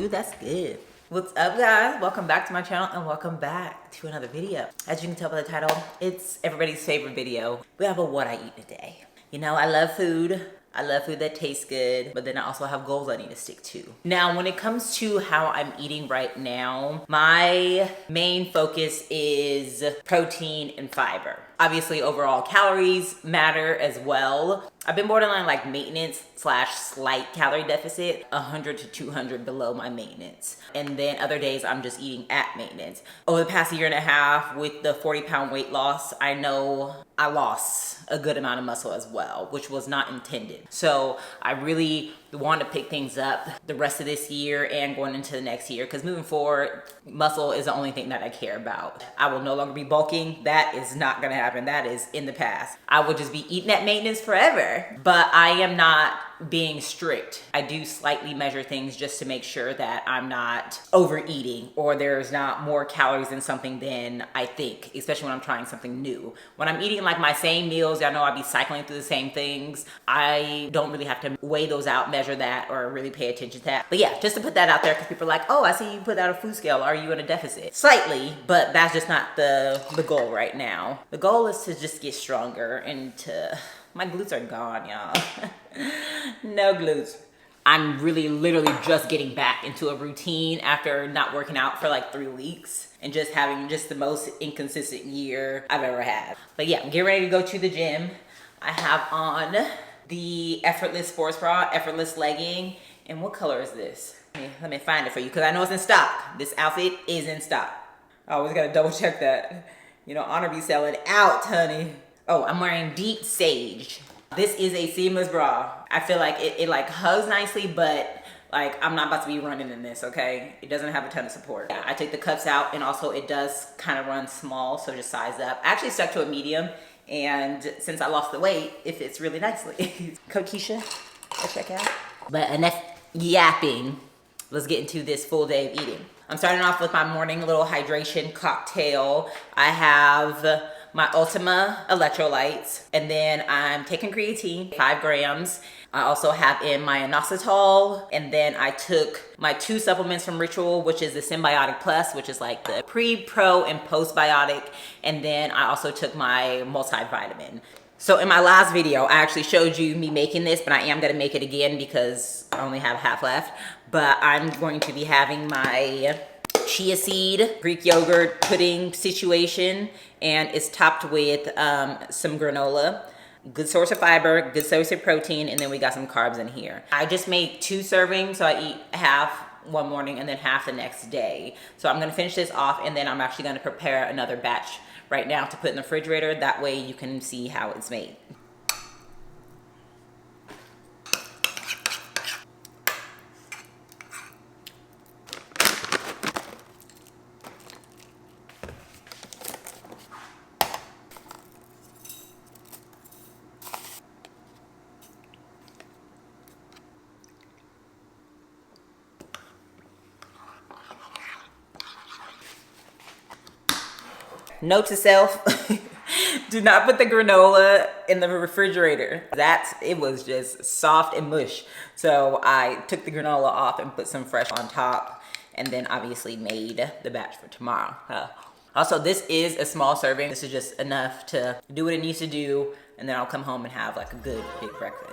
Ooh, that's good. What's up, guys? Welcome back to my channel and welcome back to another video. As you can tell by the title, it's everybody's favorite video. We have a what I eat today. You know, I love food. I love food that tastes good, but then I also have goals I need to stick to. Now, when it comes to how I'm eating right now, my main focus is protein and fiber. Obviously, overall calories matter as well. I've been borderline like maintenance / slight calorie deficit, 100 to 200 below my maintenance. And then other days I'm just eating at maintenance. Over the past year and a half with the 40-pound weight loss, I know I lost a good amount of muscle as well, which was not intended. So I really want to pick things up the rest of this year and going into the next year, because moving forward, muscle is the only thing that I care about. I will no longer be bulking. That is not going to happen. That is in the past. I will just be eating at maintenance forever, but I am not being strict. I do slightly measure things just to make sure that I'm not overeating or there's not more calories in something than I think, especially when I'm trying something new. When I'm eating like my same meals, y'all know I be cycling through the same things. I don't really have to weigh those out, measure that, or really pay attention to that. But yeah, just to put that out there, because people are like, oh, I see you put out a food scale. Are you in a deficit? Slightly, but that's just not the goal right now. The goal is to just get stronger and to... My glutes are gone, y'all. No glutes. I'm really literally just getting back into a routine after not working out for like 3 weeks and just having just the most inconsistent year I've ever had. But yeah, I'm getting ready to go to the gym. I have on the Effortless sports bra, Effortless legging. And what color is this? Let me find it for you because I know it's in stock. This outfit is in stock. I always gotta double check that. You know, Honor be selling out, honey. Oh, I'm wearing Deep Sage. This is a seamless bra. I feel like it like hugs nicely, but like I'm not about to be running in this, okay? It doesn't have a ton of support. I take the cuffs out and also it does kind of run small, so just size up. I actually stuck to a medium, and since I lost the weight, it fits really nicely. Code Kesha, go check out. But enough yapping. Let's get into this full day of eating. I'm starting off with my morning little hydration cocktail. I have my Ultima Electrolytes, and then I'm taking creatine, 5 grams. I also have in my Inositol, and then I took my 2 supplements from Ritual, which is the Symbiotic Plus, which is like the pre, pro, and postbiotic, and then I also took my multivitamin. So in my last video, I actually showed you me making this, but I am gonna make it again because I only have half left. But I'm going to be having my chia seed Greek yogurt pudding situation, and it's topped with some granola. Good source of fiber, good source of protein, and then we got some carbs in here. I just made 2 servings, so I eat half one morning and then half the next day. So I'm gonna finish this off, and then I'm actually gonna prepare another batch right now to put in the refrigerator. That way you can see how it's made. Note to self, do not put the granola in the refrigerator. It was just soft and mush. So I took the granola off and put some fresh on top, and then obviously made the batch for tomorrow. Also, this is a small serving. This is just enough to do what it needs to do, and then I'll come home and have like a good big breakfast.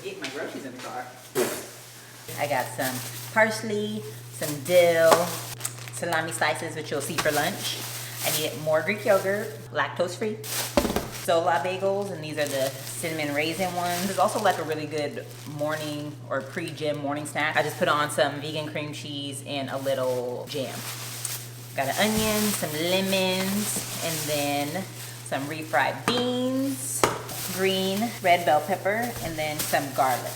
forget my groceries in the car. I got some parsley, some dill, salami slices, which you'll see for lunch. I needed more Greek yogurt, lactose free, Sourdough bagels, and these are the cinnamon raisin ones. It's also like a really good morning or pre-gym morning snack. I just put on some vegan cream cheese and a little jam. Got an onion, some lemons, and then some refried beans, green red bell pepper, and then some garlic.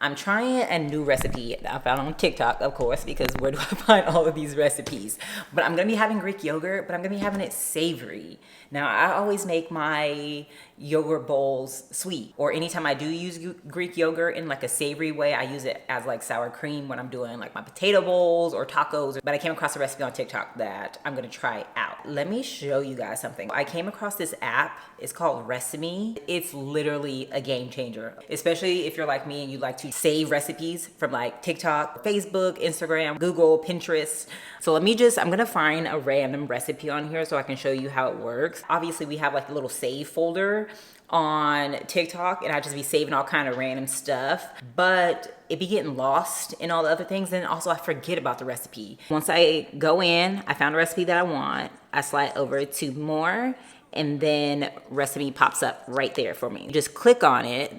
I'm trying a new recipe that I found on TikTok, of course, because where do I find all of these recipes? But I'm gonna be having Greek yogurt, but I'm gonna be having it savory. Now, I always make my yogurt bowls sweet, or anytime I do use Greek yogurt in like a savory way, I use it as like sour cream when I'm doing like my potato bowls or tacos. But I came across a recipe on TikTok that I'm gonna try out. Let me show you guys something. I came across this app, it's called Recipe. It's literally a game changer, especially if you're like me and you like to save recipes from like TikTok, Facebook, Instagram, Google, Pinterest. So I'm gonna find a random recipe on here so I can show you how it works. Obviously we have like a little save folder on TikTok and I just be saving all kind of random stuff, but it be getting lost in all the other things. And also I forget about the recipe. Once I go in, I found a recipe that I want, I slide over to more, and then recipe pops up right there for me. Just click on it.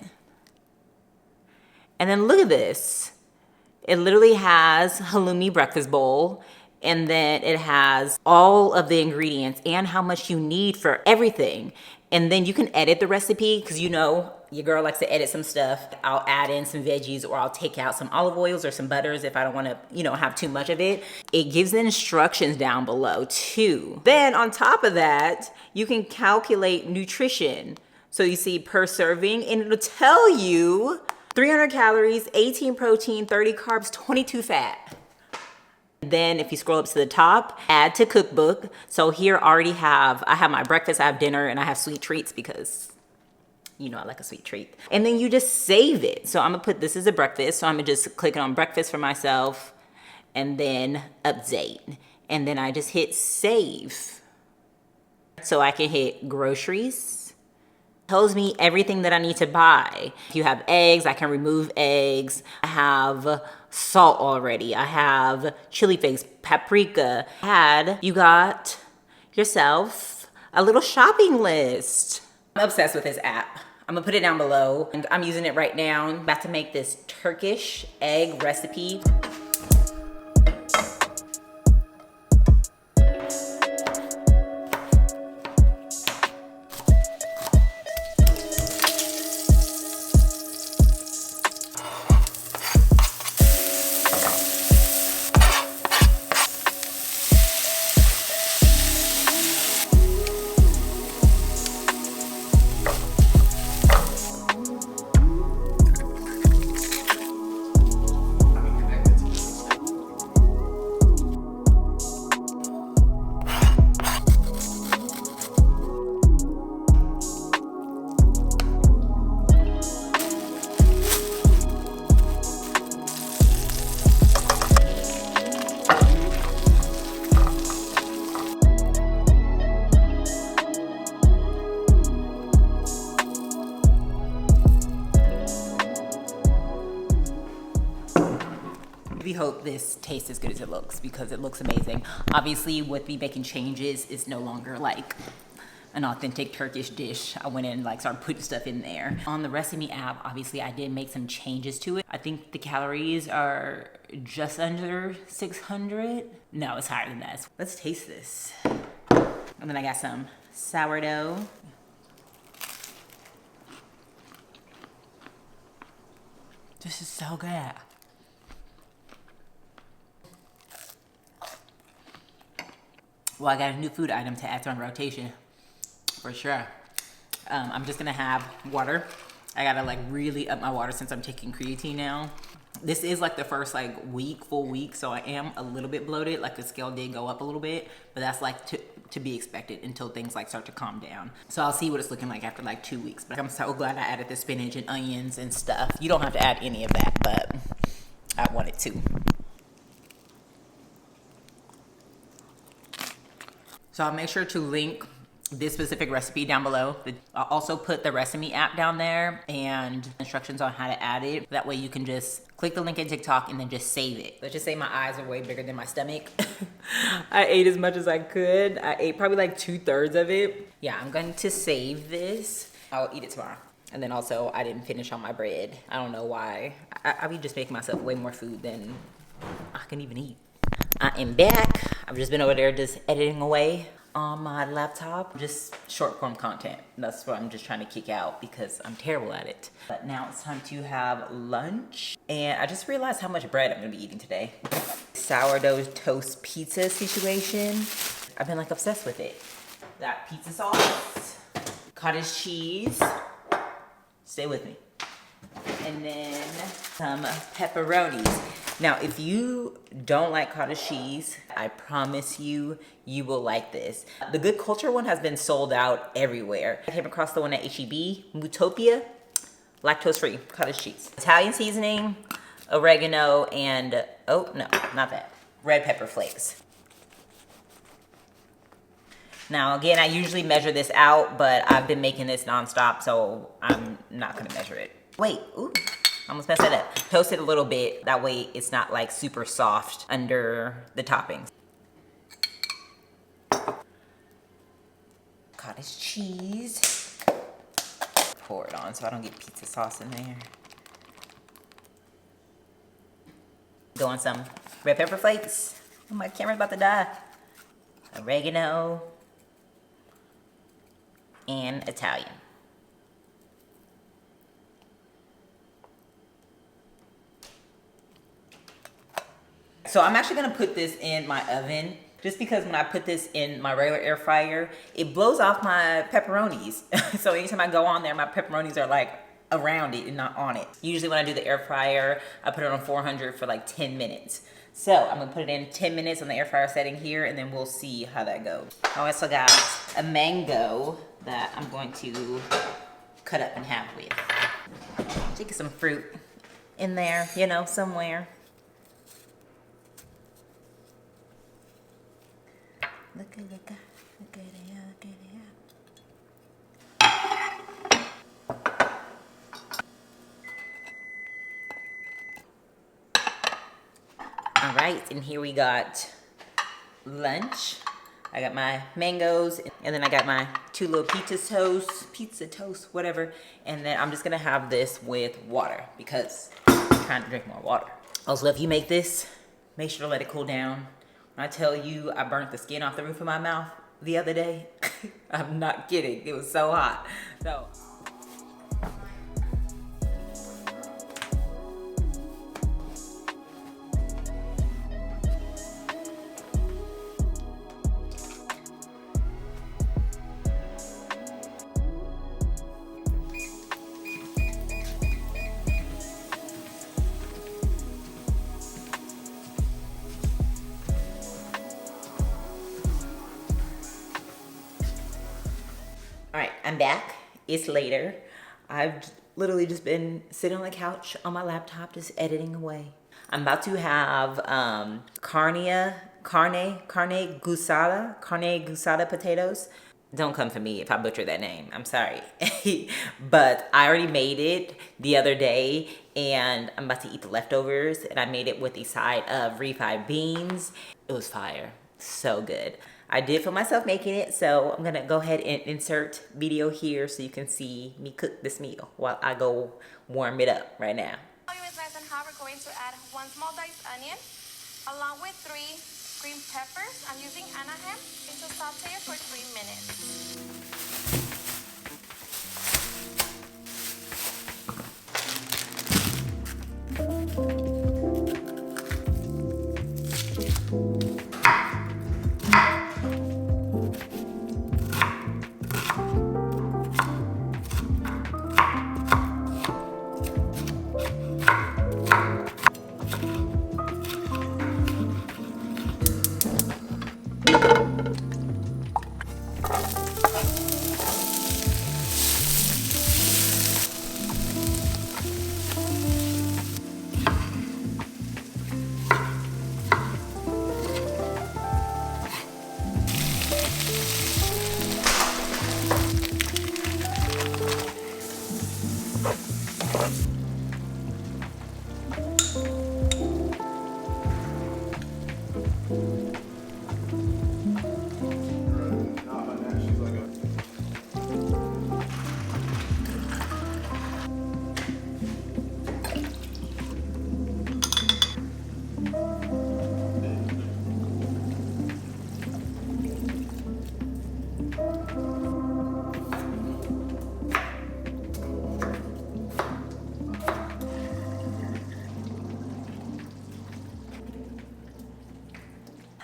And then look at this. It literally has halloumi breakfast bowl, and then it has all of the ingredients and how much you need for everything. And then you can edit the recipe, because you know your girl likes to edit some stuff. I'll add in some veggies, or I'll take out some olive oils or some butters if I don't want to, you know, have too much of it. It gives the instructions down below too. Then on top of that, you can calculate nutrition. So you see per serving, and it'll tell you 300 calories, 18 protein, 30 carbs, 22 fat. Then if you scroll up to the top, add to cookbook. So here I have my breakfast, I have dinner, and I have sweet treats because, you know, I like a sweet treat. And then you just save it. So I'm gonna put this as a breakfast. So I'm gonna just click on breakfast for myself and then update. And then I just hit save. So I can hit groceries. Tells me everything that I need to buy. If you have eggs, I can remove eggs. I have salt already. I have chili flakes, paprika. You got yourself a little shopping list. I'm obsessed with this app. I'm gonna put it down below, and I'm using it right now. I'm about to make this Turkish egg recipe. We hope this tastes as good as it looks, because it looks amazing. Obviously, with me making changes, it's no longer like an authentic Turkish dish. I went in and like started putting stuff in there. On the Recipe app, obviously I did make some changes to it. I think the calories are just under 600. No, it's higher than that. Let's taste this. And then I got some sourdough. This is so good. Well, I got a new food item to add to my rotation, for sure. I'm just gonna have water. I gotta like really up my water since I'm taking creatine now. This is like the first like full week, so I am a little bit bloated. Like the scale did go up a little bit, but that's like to be expected until things like start to calm down. So I'll see what it's looking like after like 2 weeks. But I'm so glad I added the spinach and onions and stuff. You don't have to add any of that, but I wanted to. So I'll make sure to link this specific recipe down below. I'll also put the Resemi app down there and instructions on how to add it. That way you can just click the link in TikTok and then just save it. Let's just say my eyes are way bigger than my stomach. I ate as much as I could. I ate probably like 2/3 of it. Yeah, I'm going to save this. I'll eat it tomorrow. And then also, I didn't finish on my bread. I don't know why. I be just making myself way more food than I can even eat. I am back. I've just been over there just editing away on my laptop. Just short form content. That's what I'm just trying to kick out because I'm terrible at it. But now it's time to have lunch. And I just realized how much bread I'm gonna be eating today. Sourdough toast pizza situation. I've been like obsessed with it. Got pizza sauce, cottage cheese. Stay with me. And then some pepperonis. Now, if you don't like cottage cheese, I promise you, you will like this. The Good Culture one has been sold out everywhere. I came across the one at H-E-B, Mutopia, lactose-free cottage cheese. Italian seasoning, oregano, and, oh, no, not that, red pepper flakes. Now, again, I usually measure this out, but I've been making this nonstop, so I'm not gonna measure it. Wait, ooh. Almost messed it up. Toast it a little bit. That way it's not like super soft under the toppings. Cottage cheese. Pour it on so I don't get pizza sauce in there. Go on some red pepper flakes. Oh, my camera's about to die. Oregano. And Italian. So I'm actually gonna put this in my oven just because when I put this in my regular air fryer, it blows off my pepperonis. So anytime I go on there, my pepperonis are like around it and not on it. Usually when I do the air fryer, I put it on 400 for like 10 minutes. So I'm gonna put it in 10 minutes on the air fryer setting here and then we'll see how that goes. I also got a mango that I'm going to cut up in half with. Take some fruit in there, you know, somewhere. Look at it, look at it, look at it. All right, and here we got lunch. I got my mangoes, and then I got my 2 little pizza toast, whatever. And then I'm just gonna have this with water because I'm trying to drink more water. Also, if you make this, make sure to let it cool down. When I tell you I burnt the skin off the roof of my mouth the other day, I'm not kidding. It was so hot. So. All right, I'm back. It's later. I've literally just been sitting on the couch on my laptop, just editing away. I'm about to have carne gusada potatoes. Don't come for me if I butcher that name. I'm sorry. But I already made it the other day and I'm about to eat the leftovers, and I made it with a side of refried beans. It was fire. So good. I did film myself making it, so I'm gonna go ahead and insert video here so you can see me cook this meal while I go warm it up right now. While it's nice and hot, we're going to add 1 small diced onion along with 3 green peppers. I'm using Anaheim. Going to saute it for 3 minutes.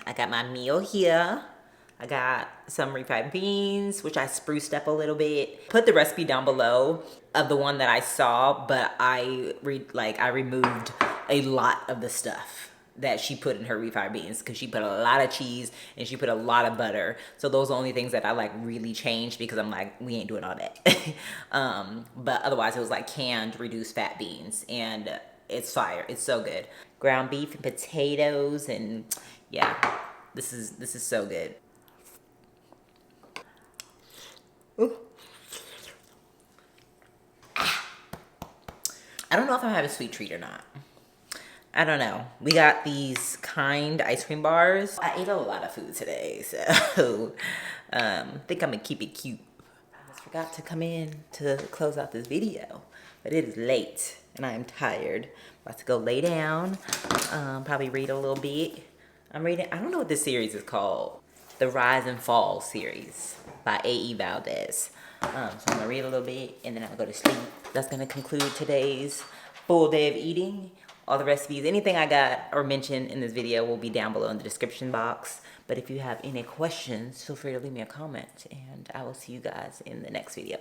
I got my meal here. I got some refried beans, which I spruced up a little bit. Put the recipe down below of the one that I saw, but I removed a lot of the stuff that she put in her refried beans because she put a lot of cheese and she put a lot of butter. So those are the only things that I like really changed because I'm like, we ain't doing all that. But otherwise it was like canned reduced fat beans, and it's fire. It's so good. Ground beef and potatoes, and yeah, this is so good. Ooh. I don't know if I'm having a sweet treat or not. I don't know. We got these kind ice cream bars. I ate a lot of food today, so I think I'm gonna keep it cute. I almost forgot to come in to close out this video, but it is late and I am tired. About to go lay down, probably read a little bit. I'm reading, I don't know what this series is called. The Rise and Fall series by A.E. Valdez. So I'm gonna read a little bit and then I'll go to sleep. That's gonna conclude today's full day of eating. All the recipes, anything I got or mentioned in this video will be down below in the description box. But if you have any questions, feel free to leave me a comment and I will see you guys in the next video.